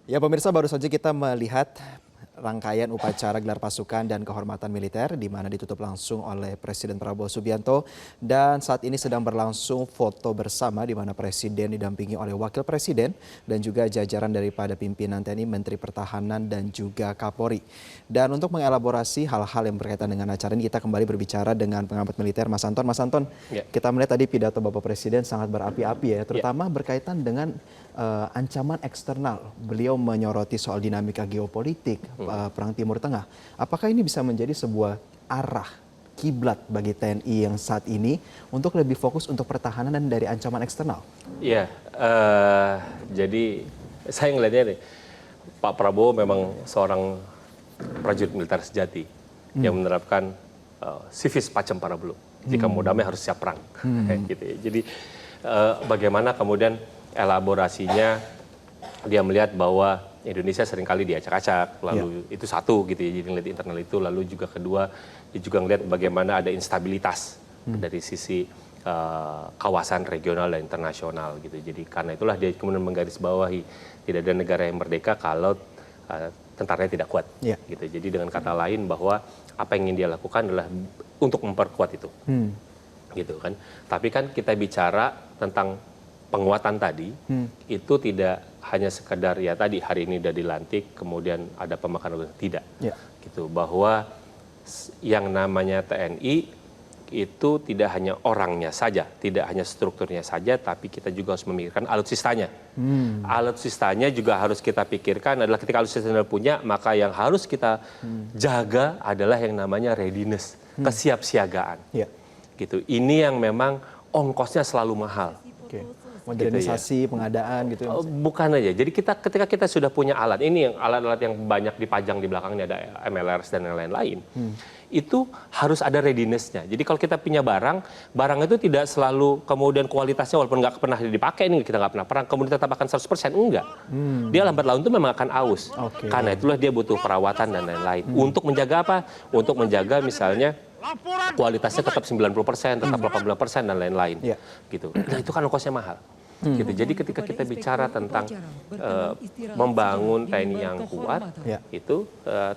Ya pemirsa, baru saja kita melihat rangkaian upacara gelar pasukan dan kehormatan militer di mana ditutup langsung oleh Presiden Prabowo Subianto, dan saat ini sedang berlangsung foto bersama di mana Presiden didampingi oleh Wakil Presiden dan juga jajaran daripada pimpinan TNI, Menteri Pertahanan dan juga Kapolri. Dan untuk mengelaborasi hal-hal yang berkaitan dengan acara ini, kita kembali berbicara dengan pengamat militer Mas Anton. Mas Anton, kita melihat tadi pidato Bapak Presiden sangat berapi-api ya, terutama berkaitan dengan ancaman eksternal. Beliau menyoroti soal dinamika geopolitik, perang Timur Tengah. Apakah ini bisa menjadi sebuah arah kiblat bagi TNI yang saat ini untuk lebih fokus untuk pertahanan dan dari ancaman eksternal? Iya, jadi saya ngelihatnya nih, Pak Prabowo memang seorang prajurit militer sejati yang menerapkan civis pacem para belum. Jika mau damai harus siap perang. Gitu ya. Jadi bagaimana kemudian elaborasinya, dia melihat bahwa Indonesia seringkali diacak-acak, lalu itu satu gitu ya, jadi ngelihat internal itu, lalu juga kedua, dia juga ngelihat bagaimana ada instabilitas dari sisi kawasan regional dan internasional gitu. Jadi karena itulah dia kemudian menggarisbawahi tidak ada negara yang merdeka kalau tentaranya tidak kuat. Gitu. Jadi dengan kata lain bahwa apa yang ingin dia lakukan adalah untuk memperkuat itu. Gitu kan. Tapi kan kita bicara tentang penguatan tadi, itu tidak hanya sekedar ya tadi hari ini udah dilantik, kemudian ada pemekaran, tidak. Gitu, bahwa yang namanya TNI itu tidak hanya orangnya saja, tidak hanya strukturnya saja, tapi kita juga harus memikirkan alutsistanya. Alutsistanya juga harus kita pikirkan adalah ketika alutsistanya punya, maka yang harus kita jaga adalah yang namanya readiness, kesiapsiagaan. Gitu. Ini yang memang ongkosnya selalu mahal. Modernisasi, pengadaan gitu ya? Bukan aja. Jadi ketika kita sudah punya alat, ini yang alat-alat yang banyak dipajang di belakangnya, ada MLRS dan yang lain-lain. Itu harus ada readiness-nya. Jadi kalau kita punya barang itu tidak selalu kemudian kualitasnya walaupun nggak pernah dipakai, ini kita nggak pernah perang, kemudian tetap akan 100%, enggak. Dia lambat laun itu memang akan aus. Karena itulah dia butuh perawatan dan lain-lain. Untuk menjaga apa? Untuk menjaga misalnya kualitasnya tetap 90%, tetap 80% dan lain-lain. Gitu. Nah itu kan ongkosnya mahal. Gitu. Jadi ketika kita bicara tentang membangun TNI yang kuat, itu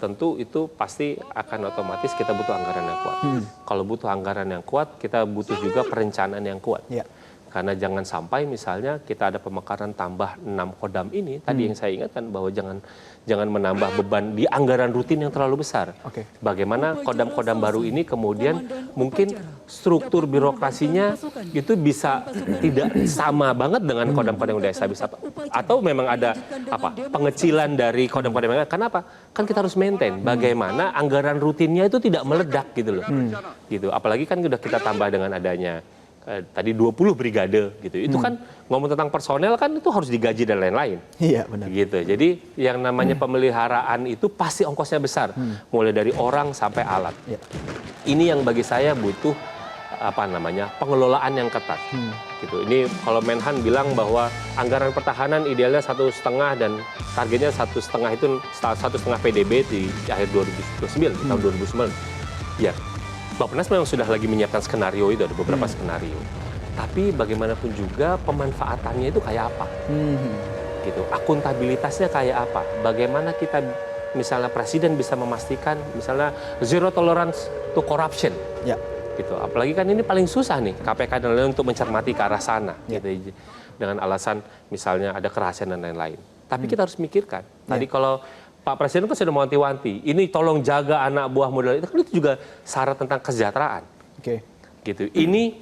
tentu itu pasti akan otomatis kita butuh anggaran yang kuat. Kalau butuh anggaran yang kuat, kita butuh juga perencanaan yang kuat. Karena jangan sampai misalnya kita ada pemekaran tambah 6 kodam ini, tadi yang saya ingatkan bahwa jangan menambah beban di anggaran rutin yang terlalu besar. Bagaimana kodam-kodam baru ini kemudian mungkin struktur birokrasinya itu bisa tidak sama banget dengan kodam-kodam yang udah establis, atau memang ada pengecilan dari kodam-kodam yang lain. Kenapa? Kan kita harus maintain bagaimana anggaran rutinnya itu tidak meledak gitu loh. Gitu. Apalagi kan udah kita tambah dengan adanya tadi 20 brigade gitu. Itu kan ngomong tentang personel kan itu harus digaji dan lain-lain. Iya, benar. Gitu. Jadi yang namanya pemeliharaan itu pasti ongkosnya besar. Mulai dari orang sampai alat. Ini yang bagi saya butuh pengelolaan yang ketat. Gitu. Ini kalau Menhan bilang bahwa anggaran pertahanan idealnya 1,5 dan targetnya 1,5 itu 1,5 PDB di akhir 2029, tahun 2009. Ya. Bappenas memang sudah lagi menyiapkan skenario itu, ada beberapa skenario. Tapi bagaimanapun juga pemanfaatannya itu kayak apa? Gitu. Akuntabilitasnya kayak apa? Bagaimana kita misalnya Presiden bisa memastikan misalnya zero tolerance to corruption. Gitu. Apalagi kan ini paling susah nih KPK dan lain-lain untuk mencermati ke arah sana. Gitu. Dengan alasan misalnya ada kerahasiaan dan lain-lain. Tapi kita harus mikirkan. Tadi kalau Pak Presiden kan sudah mewanti-wanti, ini tolong jaga anak buah modal itu kan itu juga syarat tentang kesejahteraan. Gitu. Ini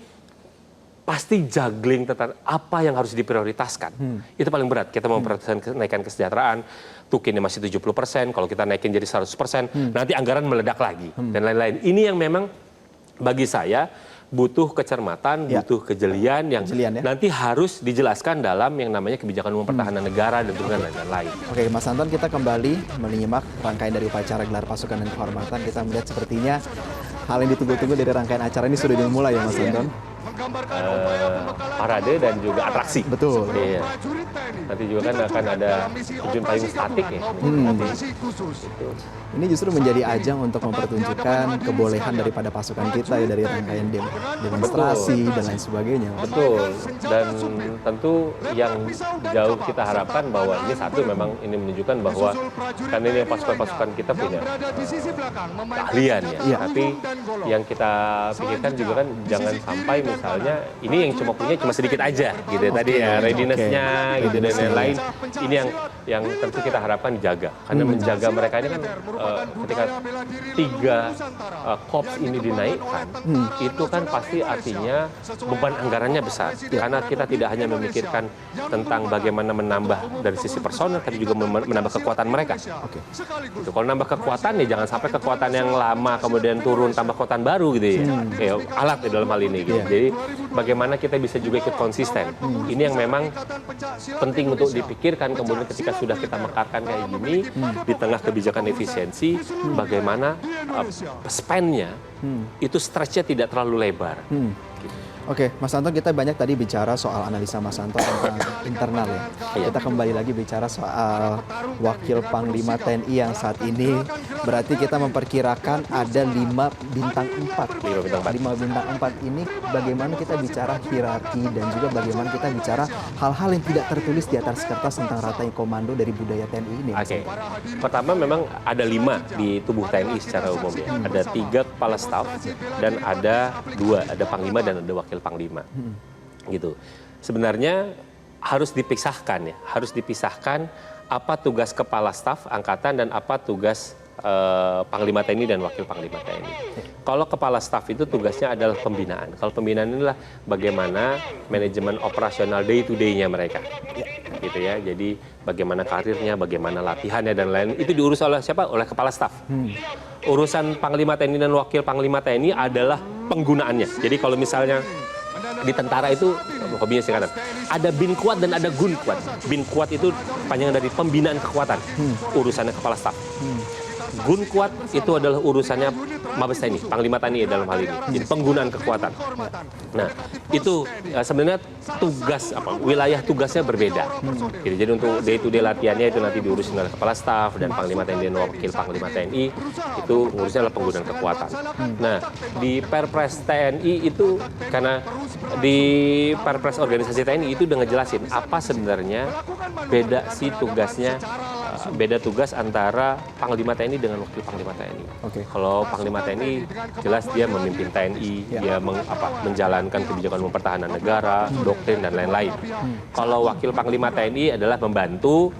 pasti juggling tentang apa yang harus diprioritaskan. Itu paling berat. Kita mau memprioritaskan kenaikan kesejahteraan, tukinnya masih 70%, kalau kita naikin jadi 100%, nanti anggaran meledak lagi dan lain-lain. Ini yang memang bagi saya butuh kecermatan, butuh kejelian yang nanti harus dijelaskan dalam yang namanya kebijakan umum pertahanan negara dan lain-lain. Oke, Mas Anton, kita kembali menyimak rangkaian dari upacara gelar pasukan dan kehormatan. Kita melihat sepertinya hal yang ditunggu-tunggu dari rangkaian acara ini sudah dimulai ya, Mas Anton? Parade dan juga atraksi. Betul. Nanti juga kan akan ada terjun payung statik ya. Nanti itu. Ini justru menjadi ajang untuk mempertunjukkan kebolehan daripada pasukan kita ya, dari rangkaian demonstrasi dan lain sebagainya. Betul, dan tentu yang jauh kita harapkan bahwa ini satu memang ini menunjukkan bahwa kan ini pasukan-pasukan kita punya keahlian ya. Iya. Tapi yang kita pikirkan juga kan jangan sampai misalnya ini yang cuma sedikit aja gitu ya, tadi ya readiness-nya gitu dan lain-lain. Ini yang tentu kita harapkan dijaga karena menjaga mereka ini kan ketika 3 korps ini dinaikkan itu kan pasti artinya beban anggarannya besar karena kita tidak hanya memikirkan tentang bagaimana menambah dari sisi personel tapi juga menambah kekuatan mereka. Gitu. Kalau nambah kekuatan ya jangan sampai kekuatan yang lama kemudian turun tambah kekuatan baru gitu ya. Kayak alat di dalam hal ini gitu. Jadi bagaimana kita bisa juga ikut konsisten. Ini yang memang penting untuk dipikirkan kemudian ketika sudah kita mekarkan kayak gini di tengah kebijakan efisiensi bagaimana spend-nya itu stretch-nya tidak terlalu lebar. Gitu. Oke, Mas Anton, kita banyak tadi bicara soal analisa Mas Anton tentang internal ya. Iya. Kita kembali lagi bicara soal Wakil Panglima TNI yang saat ini berarti kita memperkirakan ada 5 bintang 4. 5 bintang 4. 5 bintang 4 ini bagaimana kita bicara hierarki dan juga bagaimana kita bicara hal-hal yang tidak tertulis di atas kertas tentang rantai komando dari budaya TNI ini. Oke. Pertama memang ada 5 di tubuh TNI secara umum ya. Ada 3 kepala staf dan ada 2, ada Panglima dan ada Wakil Panglima. Gitu. Sebenarnya harus dipisahkan ya, harus dipisahkan apa tugas kepala staf angkatan dan apa tugas Panglima TNI dan Wakil Panglima TNI. Kalau kepala staf itu tugasnya adalah pembinaan. Kalau pembinaan inilah bagaimana manajemen operasional day to day-nya mereka. Gitu ya. Jadi bagaimana karirnya, bagaimana latihannya dan lain itu diurus oleh siapa? Oleh kepala staf. Urusan Panglima TNI dan Wakil Panglima TNI adalah penggunaannya. Jadi kalau misalnya di tentara itu hobinya singkatan. Ada bin kuat dan ada gun kuat. Bin kuat itu panjangan dari pembinaan kekuatan. Urusannya kepala staf. Gun kuat itu adalah urusannya Mabes TNI, Panglima TNI dalam hal ini. Jadi penggunaan kekuatan. Nah, itu sebenarnya tugas wilayah tugasnya berbeda. Gitu. Jadi untuk day to day latihannya itu nanti diurusin oleh kepala staf dan Panglima TNI dan Wakil Panglima TNI itu ngurusnya adalah penggunaan kekuatan. Nah, di Perpres TNI itu karena di Perpres organisasi TNI itu udah ngejelasin apa sebenarnya beda sih tugasnya. Beda tugas antara Panglima TNI dengan Wakil Panglima TNI. Kalau Panglima TNI jelas dia memimpin TNI, dia menjalankan kebijakan pertahanan negara, doktrin dan lain-lain. Kalau Wakil Panglima TNI adalah membantu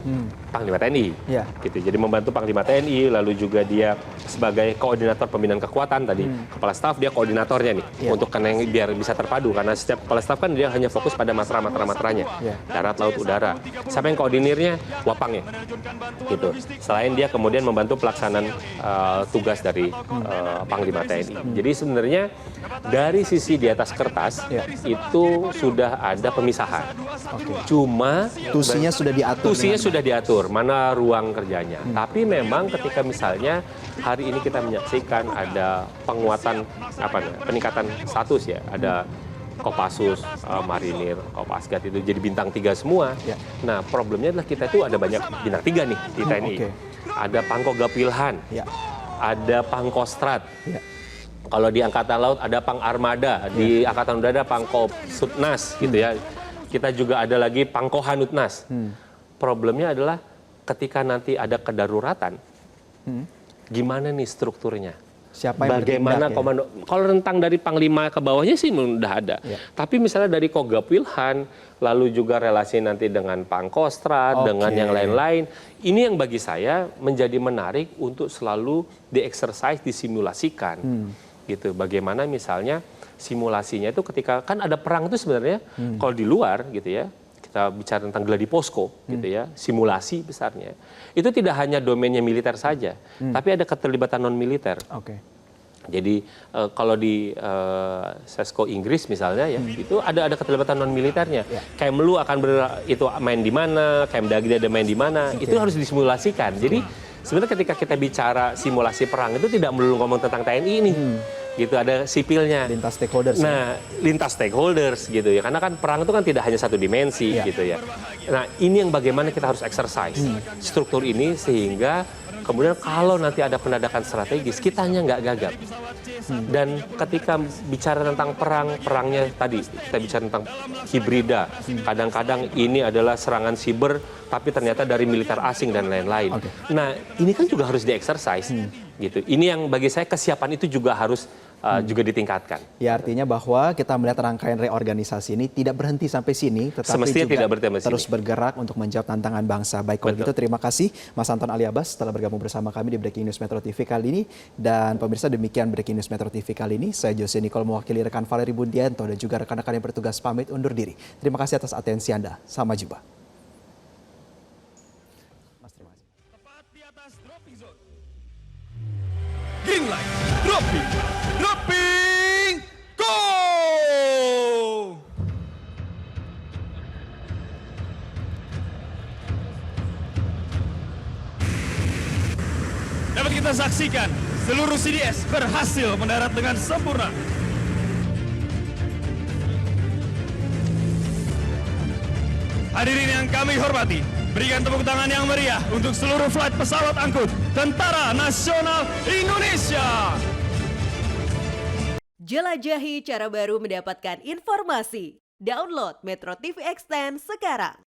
Panglima TNI, gitu. Jadi membantu Panglima TNI, lalu juga dia sebagai koordinator pembinaan kekuatan tadi, kepala staf dia koordinatornya nih, untuk karena biar bisa terpadu karena setiap kepala staf kan dia hanya fokus pada matra-matranya, darat, laut, udara. Siapa yang koordinirnya? Wapangnya. Gitu. Selain dia kemudian membantu pelaksanaan tugas dari Panglima TNI. Jadi sebenarnya dari sisi di atas kertas itu sudah ada pemisahan. Cuma tusinya sudah diatur. Tusinya sudah diatur mana ruang kerjanya. Tapi memang ketika misalnya hari ini kita menyaksikan ada penguatan peningkatan status ya, ada Kopassus, Marinir, Kopasgat itu jadi bintang 3 semua. Nah, problemnya adalah kita itu ada banyak bintang 3 nih di TNI. Ada Pangkogap Wilhan, ada Pangkostrat. Kalau di Angkatan Laut ada Pang Armada, di Angkatan Udara Pangkopsutnas gitu ya. Kita juga ada lagi Pangkohanutnas. Problemnya adalah ketika nanti ada kedaruratan, gimana nih strukturnya? Siapa yang bagaimana komando? Kalau rentang dari Panglima ke bawahnya sih udah ada. Tapi misalnya dari Kogab Wilhan, lalu juga relasi nanti dengan Pangkostrat, dengan yang lain-lain. Ini yang bagi saya menjadi menarik untuk selalu di-exercise, disimulasikan. Gitu. Bagaimana misalnya simulasinya itu ketika kan ada perang itu sebenarnya kalau di luar gitu ya. Kita bicara tentang gladi posko gitu ya, simulasi besarnya. Itu tidak hanya domainnya militer saja, tapi ada keterlibatan non militer. Jadi kalau di Sesko Inggris misalnya ya, itu ada keterlibatan non militernya. Kemlu akan itu main di mana, Kemdagri ada main di mana, itu harus disimulasikan. Jadi sebenarnya ketika kita bicara simulasi perang itu tidak melulu ngomong tentang TNI ini. gitu, ada sipilnya. Lintas stakeholders. Nah, lintas stakeholders gitu ya. Karena kan perang itu kan tidak hanya satu dimensi gitu ya. Nah, ini yang bagaimana kita harus exercise struktur ini sehingga kemudian kalau nanti ada penadakan strategis, kitanya nggak gagap. Dan ketika bicara tentang perangnya tadi, kita bicara tentang hibrida. Kadang-kadang ini adalah serangan siber, tapi ternyata dari militer asing dan lain-lain. Nah, ini kan juga harus di-exercise. Gitu. Ini yang bagi saya kesiapan itu juga harus juga ditingkatkan. Ya, artinya bahwa kita melihat rangkaian reorganisasi ini tidak berhenti sampai sini, tetapi Semestinya juga tidak berhenti sampai terus sini. bergerak untuk menjawab tantangan bangsa. Baik, kalau Betul. gitu terima kasih Mas Anton Ali Abbas telah bergabung bersama kami di Breaking News Metro TV kali ini. Dan pemirsa, demikian Breaking News Metro TV kali ini. Saya Jose Nicole mewakili rekan Valeri Bundianto dan juga rekan-rekan yang bertugas pamit undur diri. Terima kasih atas atensi Anda. Sampai jumpa. Mas, terima kasih. Tepat di atas dropping zone. Green light, dropping, go! Dapat kita saksikan, seluruh CDS berhasil mendarat dengan sempurna. Hadirin yang kami hormati, berikan tepuk tangan yang meriah untuk seluruh flight pesawat angkut Tentara Nasional Indonesia. Jelajahi cara baru mendapatkan informasi. Download Metro TV Extend sekarang.